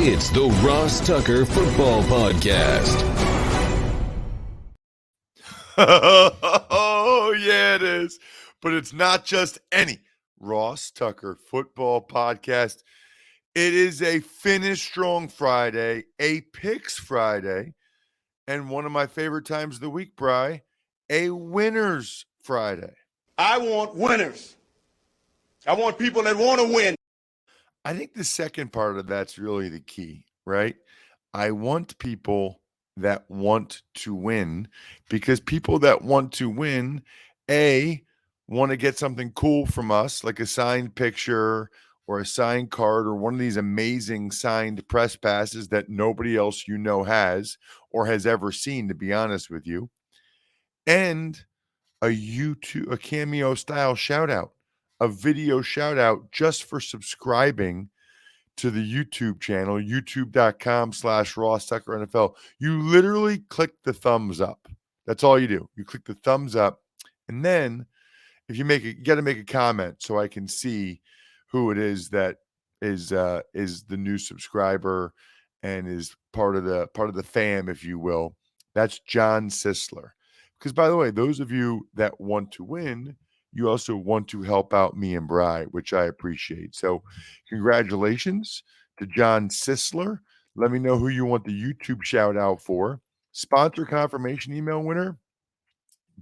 It's the Ross Tucker Football Podcast. Oh, yeah, it is. But it's not just any Ross Tucker Football Podcast. It is a Finish Strong Friday, a Picks Friday, and one of my favorite times of the week, Bri, a Winners Friday. I want winners. I want people that want to win. I think the second part of that's really the key, right? I want people that want to win, because people that want to win, want to get something cool from us, like a signed picture or a signed card or one of these amazing signed press passes that nobody else has or has ever seen, to be honest with you, and a cameo style shout out, a video shout out just for subscribing to the YouTube channel, youtube.com/Ross Tucker NFL. You literally click the thumbs up. That's all you do. You click the thumbs up, and then if you got to make a comment so I can see who it is that is the new subscriber and is part of the fam, if you will. That's John Sisler. Because, by the way, those of you that want to win, you also want to help out me and Bri, which I appreciate. So congratulations to John Sisler. Let me know who you want the YouTube shout out for. Sponsor confirmation email winner,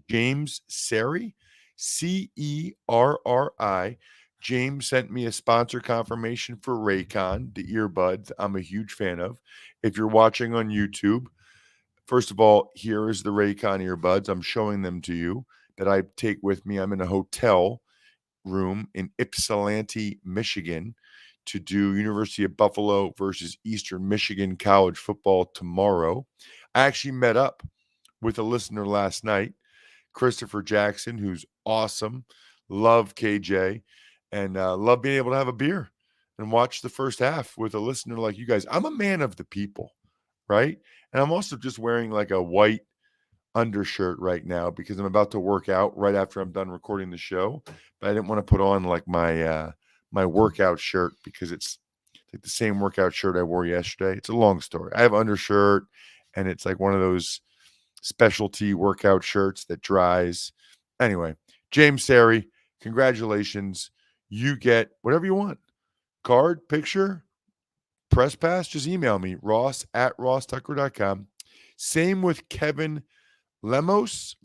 James Serry, Cerri. James sent me a sponsor confirmation for Raycon, the earbuds I'm a huge fan of. If you're watching on YouTube, first of all, here is the Raycon earbuds. I'm showing them to you that I take with me. I'm in a hotel room in Ypsilanti, Michigan, to do University of Buffalo versus Eastern Michigan college football tomorrow. I actually met up with a listener last night, Christopher Jackson, who's awesome. Love KJ and love being able to have a beer and watch the first half with a listener like you guys. I'm a man of the people, right? And I'm also just wearing like a white undershirt right now because I'm about to work out right after I'm done recording the show. But I didn't want to put on like my my workout shirt because it's like the same workout shirt I wore yesterday. It's a long story. I have undershirt, and it's like one of those specialty workout shirts that dries. Anyway, James Serry, congratulations. You get whatever you want. Card, picture, press pass, just email me, ross@rosstucker.com. Same with Kevin Lemos.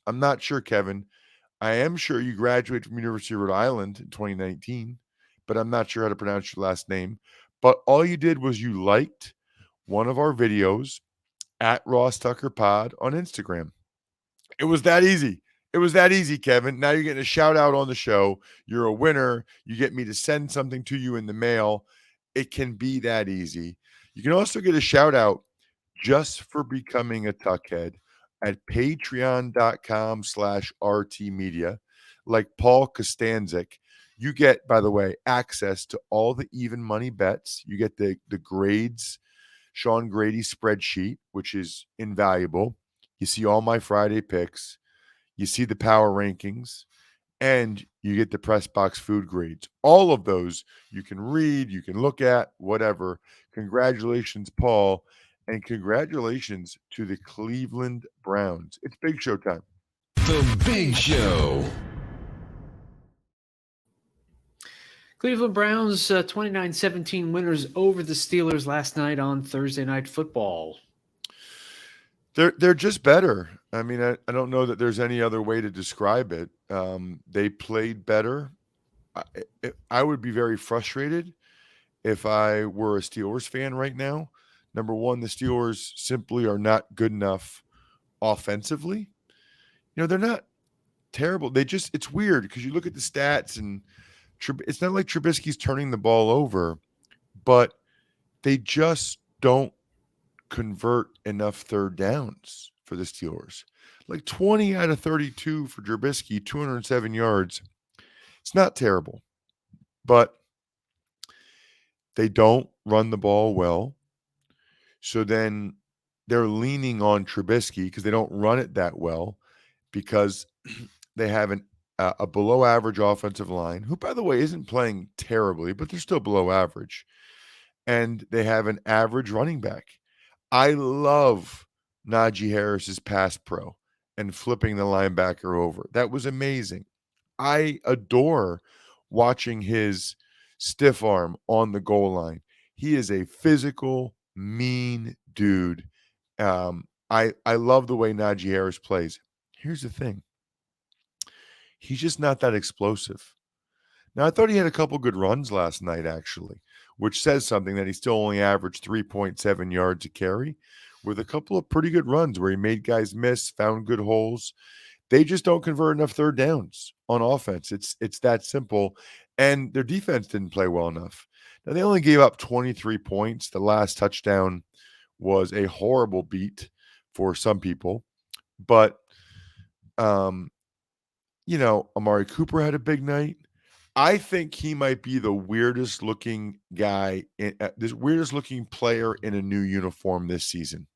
I'm not sure, Kevin. I am sure you graduated from University of Rhode Island in 2019, but I'm not sure how to pronounce your last name. But all you did was you liked one of our videos at Ross Tucker Pod on Instagram. It was that easy. It was that easy, Kevin. Now you're getting a shout out on the show. You're a winner. You get me to send something to you in the mail. It can be that easy. You can also get a shout out just for becoming a Tuckhead at patreon.com/RTmedia. Like Paul Kostanzik, you get, by the way, access to all the even money bets. You get the grades, Sean Grady spreadsheet, which is invaluable. You see all my Friday picks. You see the power rankings, and you get the press box food grades. All of those you can read, you can look at, whatever. Congratulations, Paul, and congratulations to the Cleveland Browns. It's Big Show time. The Big Show. Cleveland Browns 29-17 winners over the Steelers last night on Thursday Night Football. They're just better. I mean, I don't know that there's any other way to describe it. They played better. I would be very frustrated if I were a Steelers fan right now. Number one, the Steelers simply are not good enough offensively. They're not terrible. It's weird because you look at the stats and it's not like Trubisky's turning the ball over, but they just don't convert enough third downs for the Steelers. Like 20 out of 32 for Trubisky, 207 yards. It's not terrible, but they don't run the ball well. So then they're leaning on Trubisky because they don't run it that well because they have a below average offensive line, who, by the way, isn't playing terribly, but they're still below average. and they have an average running back. I love Najee Harris's pass pro and flipping the linebacker over. That was amazing. I adore watching his stiff arm on the goal line. He is a physical, mean dude. I love the way Najee Harris plays. Here's the thing. He's just not that explosive. Now, I thought he had a couple good runs last night, actually, which says something that he still only averaged 3.7 yards a carry with a couple of pretty good runs where he made guys miss, found good holes. They just don't convert enough third downs on offense. It's that simple. And their defense didn't play well enough. Now, they only gave up 23 points. The last touchdown was a horrible beat for some people. But, Amari Cooper had a big night. I think he might be the weirdest looking guy, this weirdest looking player in a new uniform this season.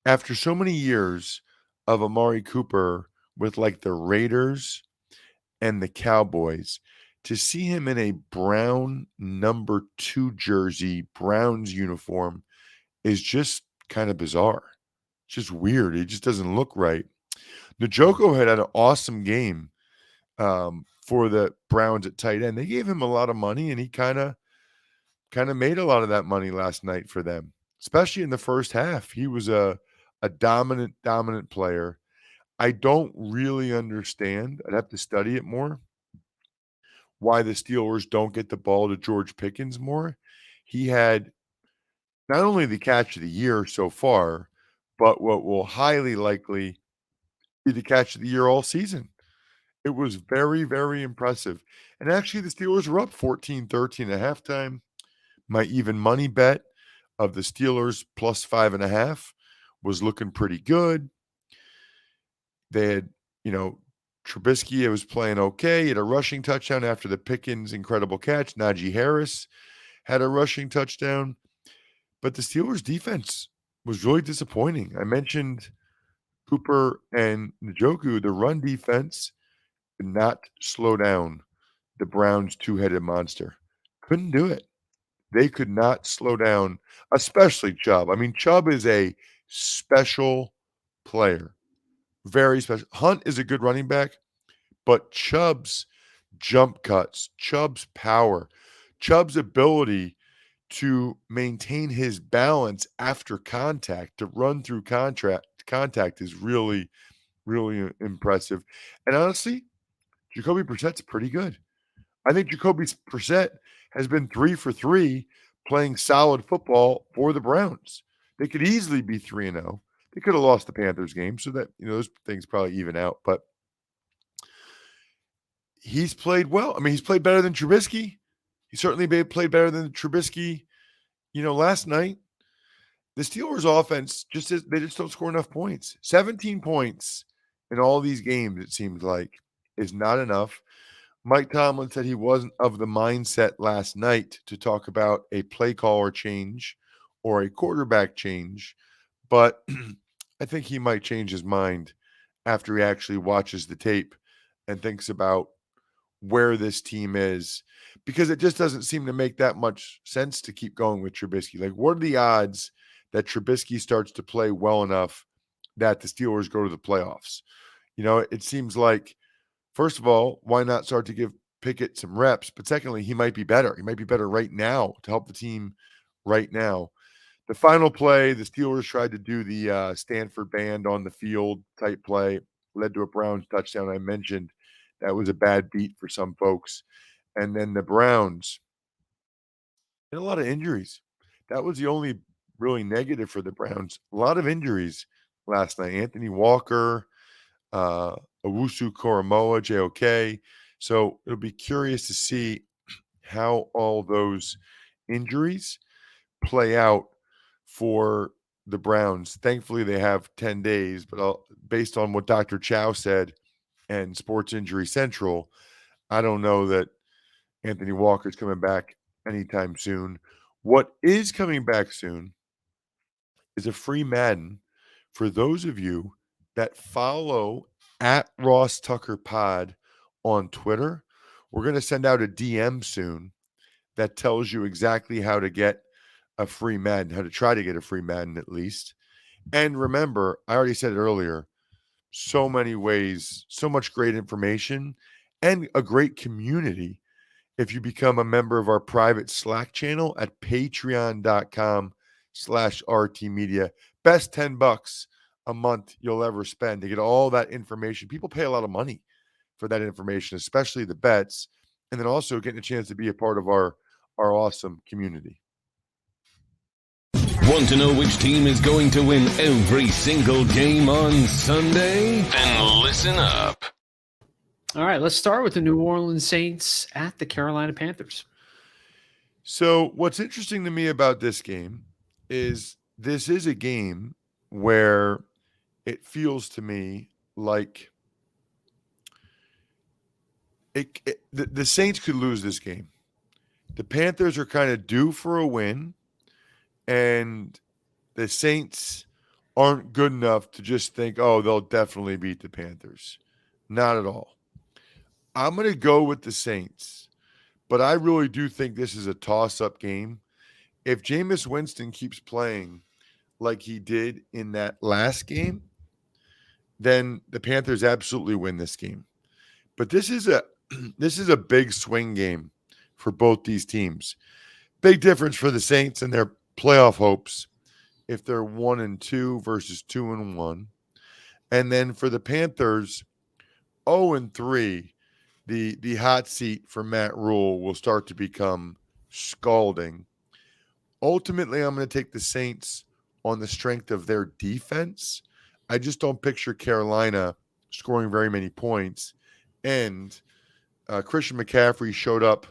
After so many years of Amari Cooper with like the Raiders and the Cowboys, to see him in a brown number 2 jersey, Browns uniform is just kind of bizarre. It's just weird. It just doesn't look right. Njoku had an awesome game for the Browns at tight end. They gave him a lot of money, and he kind of made a lot of that money last night for them, especially in the first half. He was a dominant player. I don't really understand. I'd have to study it more. Why the Steelers don't get the ball to George Pickens more. He had not only the catch of the year so far, but what will highly likely be the catch of the year all season. It was very, very impressive. And actually, the Steelers were up 14-13 at halftime. My even money bet of the Steelers plus 5.5 was looking pretty good. They had, Trubisky was playing okay. He had a rushing touchdown after the Pickens incredible catch. Najee Harris had a rushing touchdown. But the Steelers' defense was really disappointing. I mentioned Cooper and Njoku, the run defense, did not slow down the Browns' two-headed monster. Couldn't do it. They could not slow down, especially Chubb. I mean, Chubb is a special player. Very special. Hunt is a good running back, but Chubb's jump cuts, Chubb's power, Chubb's ability to maintain his balance after contact, to run through contact is really, really impressive. And honestly, Jacoby Brissett's pretty good. I think Jacoby Brissett has been 3 for 3 playing solid football for the Browns. They could easily be 3-0. They could have lost the Panthers game, so that those things probably even out. But he's played well. I mean, he's played better than Trubisky. He certainly played better than Trubisky. Last night, the Steelers' offense they just don't score enough points. 17 points in all these games, it seems like, is not enough. Mike Tomlin said he wasn't of the mindset last night to talk about a play caller change or a quarterback change, but I think he might change his mind after he actually watches the tape and thinks about where this team is, because it just doesn't seem to make that much sense to keep going with Trubisky. Like, what are the odds that Trubisky starts to play well enough that the Steelers go to the playoffs? It seems like, first of all, why not start to give Pickett some reps? But secondly, he might be better. He might be better right now to help the team right now. The final play, the Steelers tried to do the Stanford band on the field type play, led to a Browns touchdown. I mentioned that was a bad beat for some folks. And then the Browns had a lot of injuries. That was the only really negative for the Browns. A lot of injuries last night. Anthony Walker, Owusu Koromoa, JOK. So it'll be curious to see how all those injuries play out for the Browns. Thankfully, they have 10 days, but based on what Dr. Chow said and Sports Injury Central, I don't know that Anthony Walker's coming back anytime soon. What is coming back soon is a free Madden for those of you that follow at Ross Tucker Pod on Twitter. We're going to send out a DM soon that tells you exactly how to get a free Madden, how to try to get a free Madden at least. And remember, I already said it earlier, so many ways, so much great information, and a great community if you become a member of our private Slack channel at patreon.com/RTmedia. Best $10 a month you'll ever spend to get all that information. People pay a lot of money for that information, especially the bets, and then also getting a chance to be a part of our awesome community. Want to know which team is going to win every single game on Sunday? Then listen up. All right, let's start with the New Orleans Saints at the Carolina Panthers. So what's interesting to me about this game is this is a game where it feels to me like the Saints could lose this game. The Panthers are kind of due for a win, and the Saints aren't good enough to just think, oh, they'll definitely beat the Panthers. Not at all. I'm going to go with the Saints, but I really do think this is a toss-up game. If Jameis Winston keeps playing like he did in that last game, then the Panthers absolutely win this game. But this is a big swing game for both these teams. Big difference for the Saints and their playoff hopes if they're 1-2 versus 2-1. And then for the Panthers, 0-3, the hot seat for Matt Rule will start to become scalding. Ultimately, I'm going to take the Saints on the strength of their defense. I just don't picture Carolina scoring very many points. And Christian McCaffrey showed up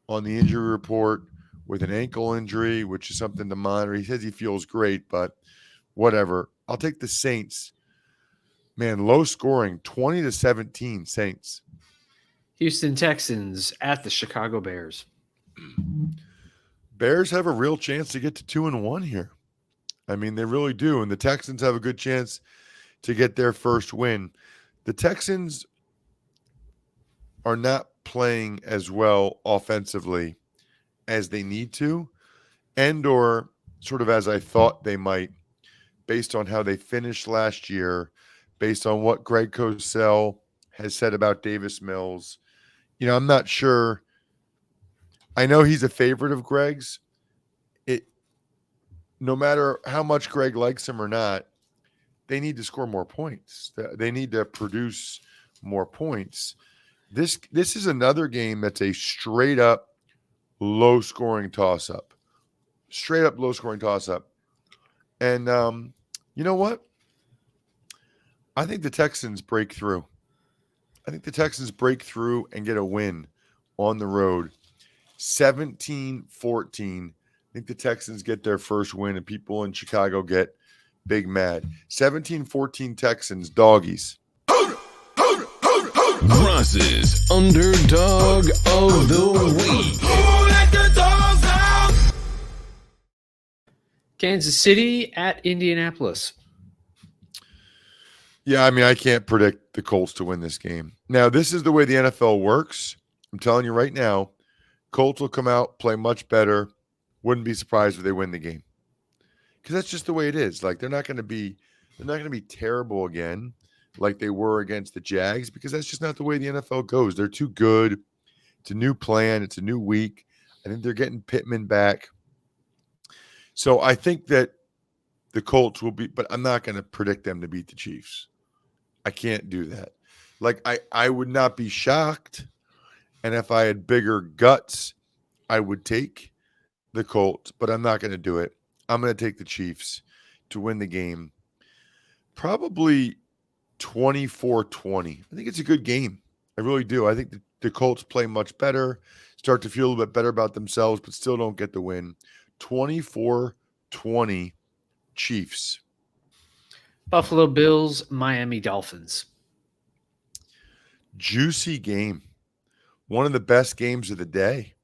on the injury report with an ankle injury, which is something to monitor. He says he feels great, but whatever. I'll take the Saints. Man, low scoring, 20-17 Saints. Houston Texans at the Chicago Bears. Bears have a real chance to get to 2-1 here. I mean, they really do. And the Texans have a good chance to get their first win. The Texans are not playing as well offensively as they need to, and or sort of as I thought they might, based on how they finished last year, based on what Greg Cosell has said about Davis Mills. I'm not sure. I know he's a favorite of Greg's. No matter how much Greg likes him or not, they need to score more points. They need to produce more points. This is another game that's a straight up low scoring toss up. Straight up low scoring toss up. And you know what? I think the Texans break through. I think the Texans break through and get a win on the road. 17-14. I think the Texans get their first win and people in Chicago get big mad. 17-14 Texans, doggies. Ross's Underdog of the Week. Kansas City at Indianapolis. Yeah, I mean, I can't predict the Colts to win this game. Now, this is the way the NFL works. I'm telling you right now, Colts will come out, play much better. Wouldn't be surprised if they win the game. Because that's just the way it is. Like, they're not going to be terrible again like they were against the Jags, because that's just not the way the NFL goes. They're too good. It's a new plan. It's a new week. I think they're getting Pittman back. So I think that the Colts will be, but I'm not going to predict them to beat the Chiefs. I can't do that. Like, I would not be shocked. And if I had bigger guts, I would take the Colts, but I'm not going to do it. I'm going to take the Chiefs to win the game. Probably 24-20. I think it's a good game. I really do. I think the Colts play much better, start to feel a little bit better about themselves, but still don't get the win. 24-20 Chiefs. Buffalo Bills, Miami Dolphins. Juicy game. One of the best games of the day.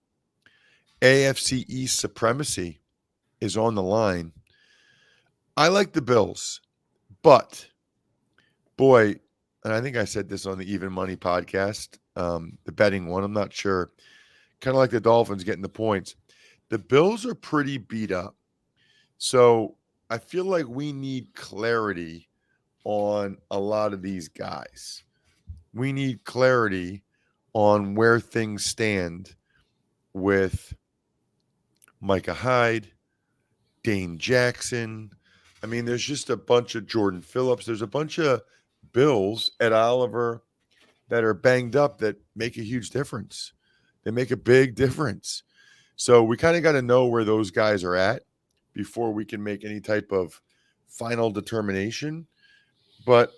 AFC East supremacy is on the line. I like the Bills, but boy, and I think I said this on the Even Money podcast, the betting one, I'm not sure. kind of like the Dolphins getting the points. The Bills are pretty beat up. So I feel like we need clarity on a lot of these guys. We need clarity on where things stand with Micah Hyde, Dane Jackson. I mean, there's just a bunch of Jordan Phillips. There's a bunch of Bills at Oliver that are banged up that make a huge difference. They make a big difference. So we kind of got to know where those guys are at before we can make any type of final determination. But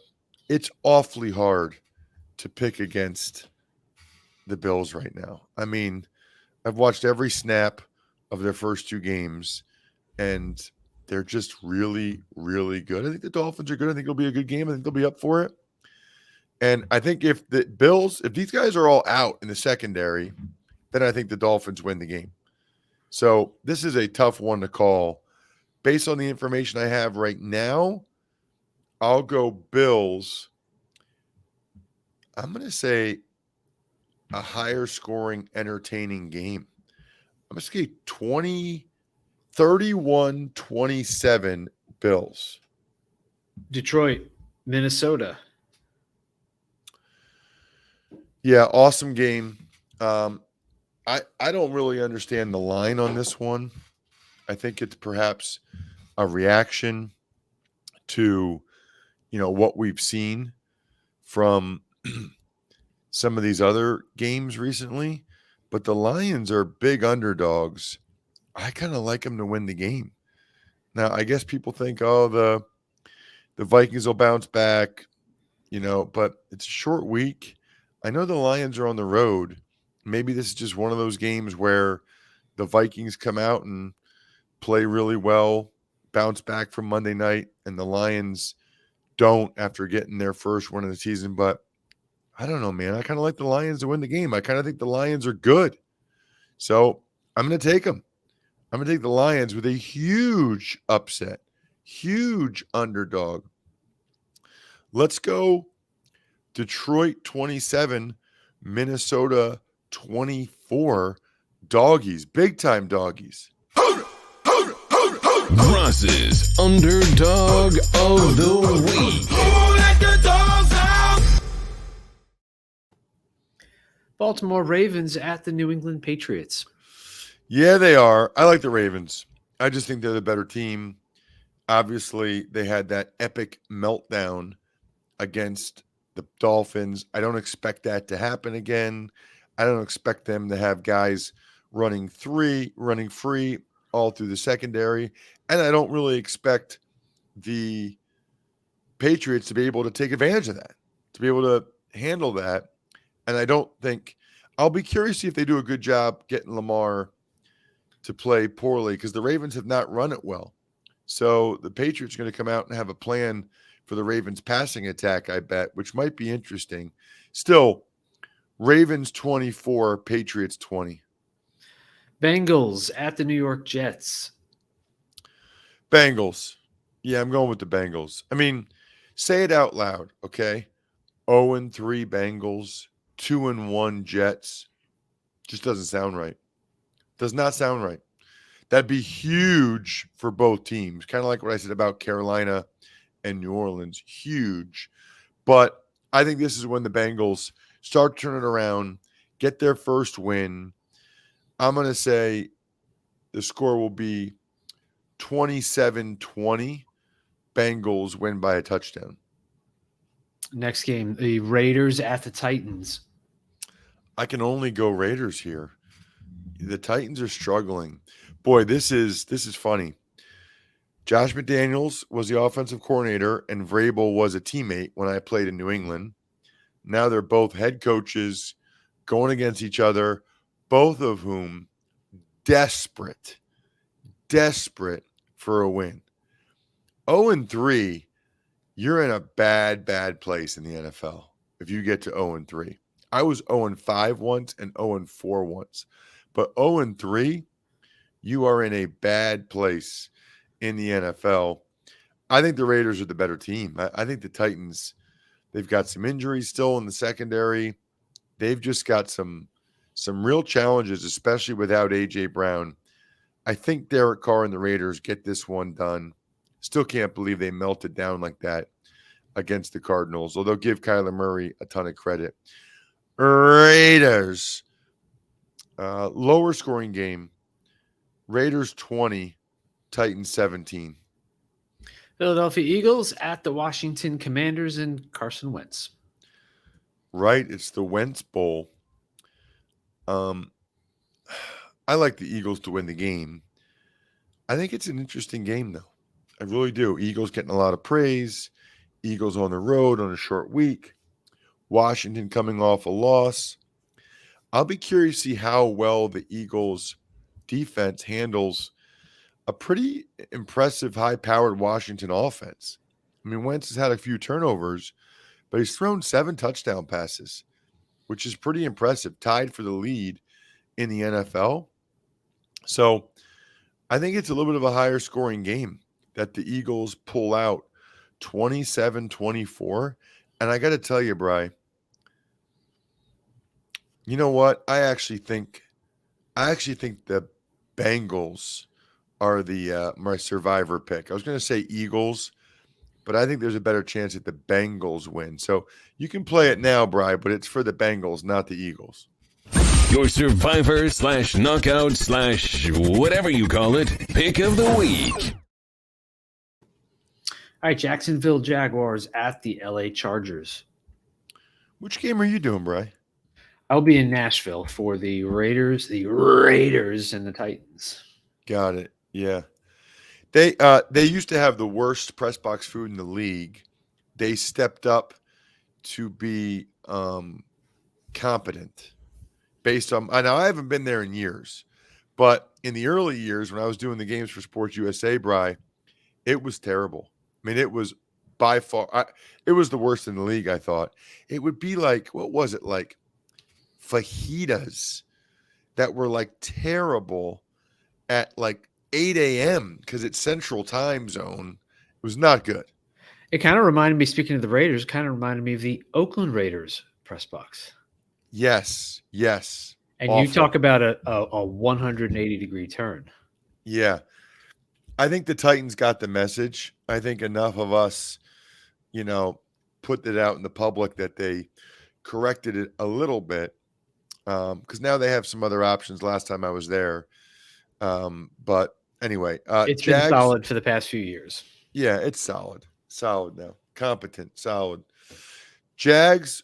it's awfully hard to pick against the Bills right now. I mean, I've watched every snap of their first two games, and they're just really, really good. I think the Dolphins are good. I think it'll be a good game. I think they'll be up for it. And I think if the Bills, if these guys are all out in the secondary, then I think the Dolphins win the game. So this is a tough one to call. Based on the information I have right now, I'll go Bills. I'm going to say a higher scoring, entertaining game. I'm going to say 31-27 Bills. Detroit, Minnesota. Yeah, awesome game. I don't really understand the line on this one. I think it's perhaps a reaction to, what we've seen from some of these other games recently. But the Lions are big underdogs. I kind of like them to win the game. Now, I guess people think, the Vikings will bounce back, but it's a short week. I know the Lions are on the road. Maybe this is just one of those games where the Vikings come out and play really well, bounce back from Monday night, and the Lions don't after getting their first win of the season. But I don't know, man. I kind of like the Lions to win the game. I kind of think the Lions are good. So I'm going to take them. I'm going to take the Lions with a huge upset, huge underdog. Let's go Detroit 27, Minnesota 24. Doggies, big time doggies. Ross's Underdog of the Week. Baltimore Ravens at the New England Patriots. Yeah, they are. I like the Ravens. I just think they're the better team. Obviously, they had that epic meltdown against the Dolphins. I don't expect that to happen again. I don't expect them to have guys running free all through the secondary. And I don't really expect the Patriots to be able to take advantage of that, to be able to handle that. And I don't think – I'll be curious to see if they do a good job getting Lamar to play poorly because the Ravens have not run it well. So the Patriots are going to come out and have a plan for the Ravens passing attack, I bet, which might be interesting. Still, Ravens 24, Patriots 20. Bengals at the New York Jets. Bengals. Yeah, I'm going with the Bengals. I mean, say it out loud, okay? 0-3 Bengals, 2-1 Jets. Just doesn't sound right. Does not sound right. That'd be huge for both teams. Kind of like what I said about Carolina and New Orleans. Huge. But I think this is when the Bengals start turning around, get their first win. I'm going to say the score will be 27-20. Bengals win by a touchdown. Next game, the Raiders at the Titans. I can only go Raiders here. The Titans are struggling. Boy, this is funny. Josh McDaniels was the offensive coordinator, and Vrabel was a teammate when I played in New England. Now they're both head coaches going against each other, both of whom desperate for a win. 0-3, you're in a bad place in the NFL if you get to 0-3. I was 0-5 once and 0-4 once. But 0-3, you are in a bad place in the NFL. I think the Raiders are the better team. I think the Titans, they've got some injuries still in the secondary. They've just got some some real challenges, especially without A.J. Brown. I think Derek Carr and the Raiders get this one done. Still can't believe they melted down like that against the Cardinals, although give Kyler Murray a ton of credit. Raiders, lower scoring game. Raiders 20, Titans 17. Philadelphia Eagles at the Washington Commanders and Carson Wentz. Right, it's the Wentz Bowl. I like the Eagles to win the game. I think it's an interesting game, though. I really do. Eagles getting a lot of praise. Eagles on the road on a short week. Washington coming off a loss. I'll be curious to see how well the Eagles defense handles a pretty impressive, high-powered Washington offense. I mean, Wentz has had a few turnovers, but he's thrown 7 touchdown passes, which is pretty impressive, tied for the lead in the NFL. So I think it's a little bit of a higher scoring game that the Eagles pull out 27-24. And I got to tell you, Bri, you know what? I actually think the Bengals are the my survivor pick. I was going to say Eagles, but I think there's a better chance that the Bengals win. So you can play it now, Bri, but it's for the Bengals, not the Eagles. Your survivor / knockout / whatever you call it, pick of the week. All right, Jacksonville Jaguars at the LA Chargers. Which game are you doing, Bri? I'll be in Nashville for the Raiders and the Titans. Got it. Yeah. They used to have the worst press box food in the league. They stepped up to be competent based on – now, I haven't been there in years, but in the early years when I was doing the games for Sports USA, Bri, it was terrible. I mean, it was by far it was the worst in the league, I thought. It would be like – what was it, like fajitas that were like terrible at like 8 a.m. because it's Central Time Zone. It was not good. It kind of reminded me, speaking of the Raiders, kind of reminded me of the Oakland Raiders press box. Yes. And Awful. you talk about a 180-degree turn. Yeah. I think the Titans got the message. I think enough of us, put it out in the public that they corrected it a little bit because now they have some other options last time I was there. But anyway, it's been solid for the past few years. Yeah, it's solid. Solid now. Competent, solid. Jags,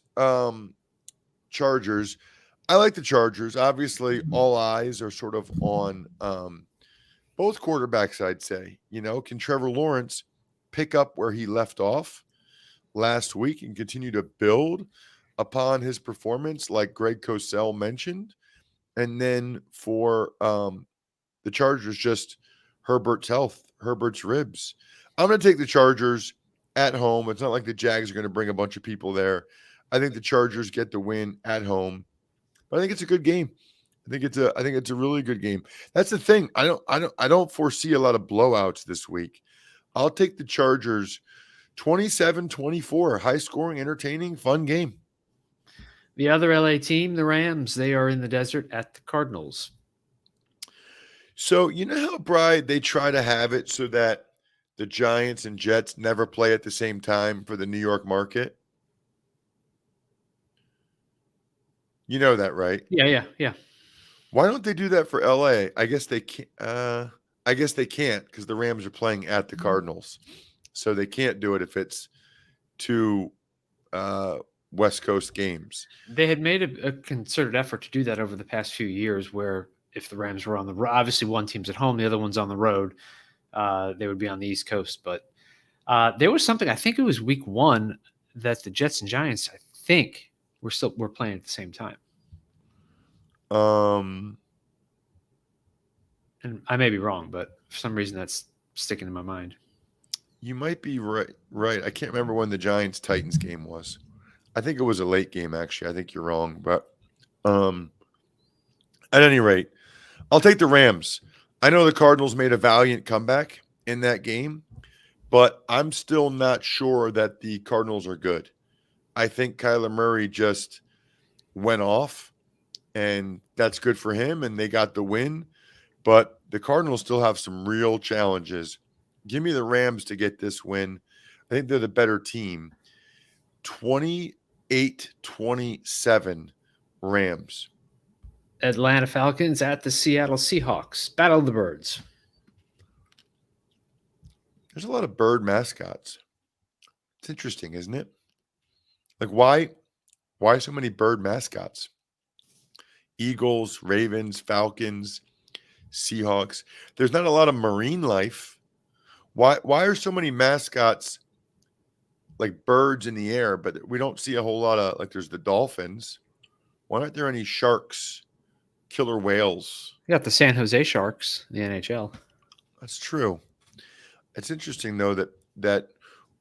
Chargers. I like the Chargers. Obviously, all eyes are sort of on both quarterbacks, I'd say. Can Trevor Lawrence pick up where he left off last week and continue to build upon his performance like Greg Cosell mentioned? And then for the Chargers, just Herbert's health, Herbert's ribs. I'm going to take the Chargers at home. It's not like the Jags are going to bring a bunch of people there. I think the Chargers get the win at home. But I think it's a good game. I think it's a really good game. That's the thing. I don't foresee a lot of blowouts this week. I'll take the Chargers 27-24. High scoring, entertaining, fun game. The other LA team, the Rams, they are in the desert at the Cardinals. So you know how, Bri, they try to have it so that the Giants and Jets never play at the same time for the New York market? You know that, right? Yeah. Why don't they do that for LA? I guess they can't. I guess they can't because the Rams are playing at the Cardinals, so they can't do it if it's two West Coast games. They had made a concerted effort to do that over the past few years, where if the Rams were on the road, obviously one team's at home, the other one's on the road. They would be on the East Coast, but there was something. I think it was week 1 that the Jets and Giants, I think, were playing at the same time. And I may be wrong, but for some reason that's sticking in my mind. You might be right. I can't remember when the Giants-Titans game was. I think it was a late game, actually. I think you're wrong. But at any rate, I'll take the Rams. I know the Cardinals made a valiant comeback in that game, but I'm still not sure that the Cardinals are good. I think Kyler Murray just went off, and that's good for him, and they got the win. But the Cardinals still have some real challenges. Give me the Rams to get this win. I think they're the better team. 28-27 Rams. Atlanta Falcons at the Seattle Seahawks. Battle of the Birds. There's a lot of bird mascots. It's interesting, isn't it? Like, why so many bird mascots? Eagles, Ravens, Falcons, Seahawks. There's not a lot of marine life. Why are so many mascots like birds in the air, but we don't see a whole lot of, like, there's the Dolphins. Why aren't there any sharks, killer whales? You got the San Jose Sharks, the NHL. That's true. It's interesting, though, that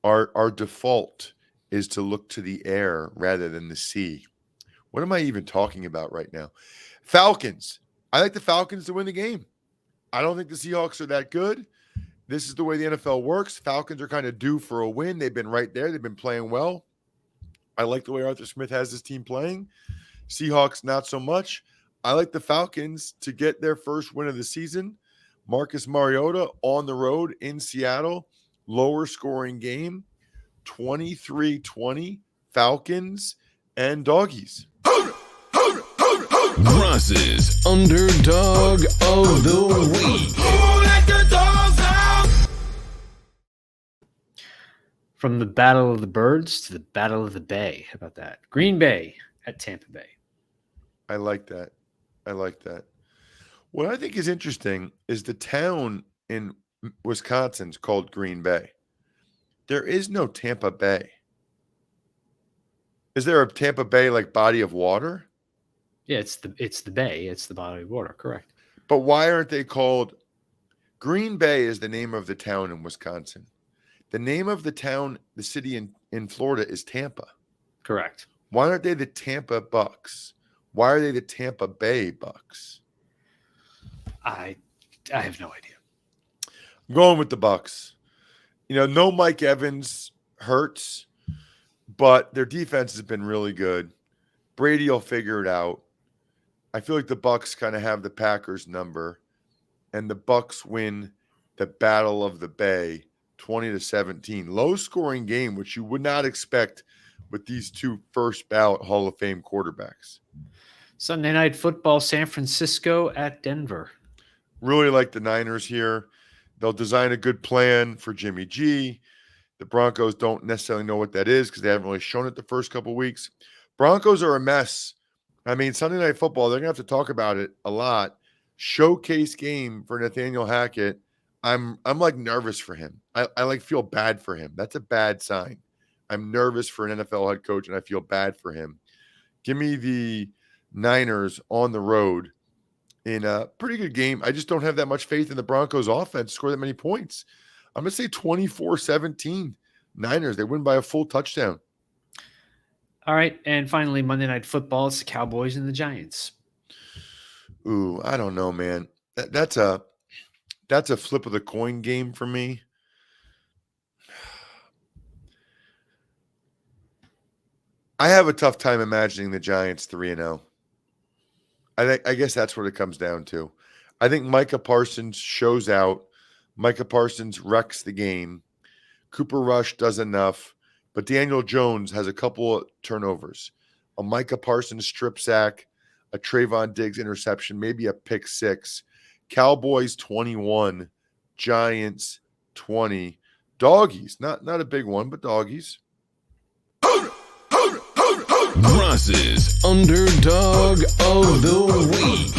our default is to look to the air rather than the sea. What am I even talking about right now? Falcons. I like the Falcons to win the game. I don't think the Seahawks are that good. This is the way the NFL works. Falcons are kind of due for a win. They've been right there. They've been playing well. I like the way Arthur Smith has his team playing. Seahawks, not so much. I like the Falcons to get their first win of the season. Marcus Mariota on the road in Seattle. Lower scoring game. 23-20 Falcons and doggies. Ross's Underdog of the Week. From the Battle of the Birds to the Battle of the Bay. How about that? Green Bay at Tampa Bay. I like that. What I think is interesting is the town in Wisconsin's called Green Bay. There is no Tampa Bay. Is there a Tampa Bay like body of water? Yeah, it's the bay. It's the body of water. Correct. But why aren't they called Green Bay? Is the name of the town in Wisconsin. The name of the town, the city in Florida is Tampa. Correct. Why aren't they the Tampa Bucks? Why are they the Tampa Bay Bucks? I have no idea. I'm going with the Bucks. No Mike Evans hurts, but their defense has been really good. Brady will figure it out. I feel like the Bucks kind of have the Packers number, and the Bucks win the Battle of the Bay 20-17. Low scoring game, which you would not expect with these two first ballot Hall of Fame quarterbacks. Sunday Night Football, San Francisco at Denver. Really like the Niners here. They'll design a good plan for Jimmy G. The Broncos don't necessarily know what that is because they haven't really shown it the first couple of weeks. Broncos are a mess. I mean, Sunday Night Football, they're going to have to talk about it a lot. Showcase game for Nathaniel Hackett. I'm like nervous for him. I like feel bad for him. That's a bad sign. I'm nervous for an NFL head coach, and I feel bad for him. Give me the Niners on the road in a pretty good game. I just don't have that much faith in the Broncos offense to score that many points. I'm going to say 24-17 Niners. They win by a full touchdown. All right. And finally, Monday Night Football. It's the Cowboys and the Giants. Ooh, I don't know, man. That's a flip of the coin game for me. I have a tough time imagining the Giants 3-0. I guess that's what it comes down to. I think Micah Parsons shows out. Micah Parsons wrecks the game. Cooper Rush does enough. But Daniel Jones has a couple of turnovers. A Micah Parsons strip sack, a Trayvon Diggs interception, maybe a pick six. Cowboys 21, Giants 20. Doggies, not a big one, but doggies. Ross's Underdog of the Week.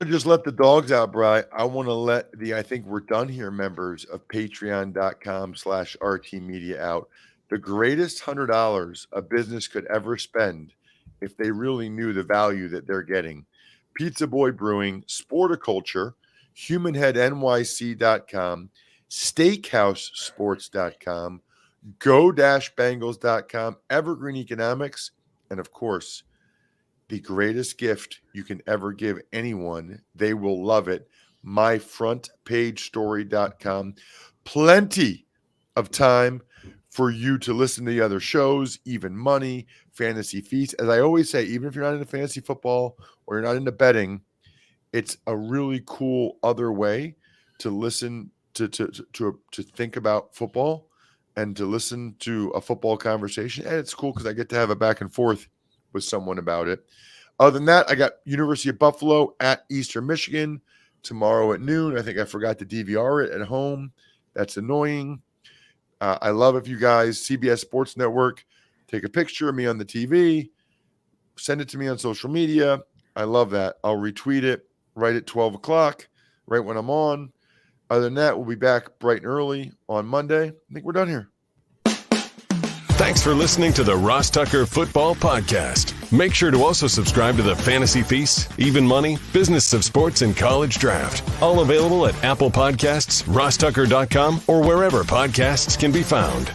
I just let the dogs out, Bri. I want to let I think we're done here members of patreon.com/RT Media out. The greatest $100 a business could ever spend if they really knew the value that they're getting. Pizza Boy Brewing, Sporticulture, HumanHeadNYC.com, SteakhouseSports.com, Go-Bengals.com, Evergreen Economics, and of course, the greatest gift you can ever give anyone. They will love it. MyFrontPageStory.com. Plenty of time for you to listen to the other shows, Even Money, Fantasy Feast. As I always say, even if you're not into fantasy football or you're not into betting, it's a really cool other way to listen to think about football and to listen to a football conversation. And it's cool because I get to have a back and forth with someone about it. Other than that, I got University of Buffalo at Eastern Michigan tomorrow at noon. I think I forgot to DVR it at home. That's annoying. I love if you guys, CBS Sports Network, take a picture of me on the TV, send it to me on social media. I love that. I'll retweet it right at 12 o'clock, right when I'm on. Other than that, we'll be back bright and early on Monday. I think we're done here. Thanks for listening to the Ross Tucker Football Podcast. Make sure to also subscribe to the Fantasy Feast, Even Money, Business of Sports, and College Draft. All available at Apple Podcasts, rosstucker.com, or wherever podcasts can be found.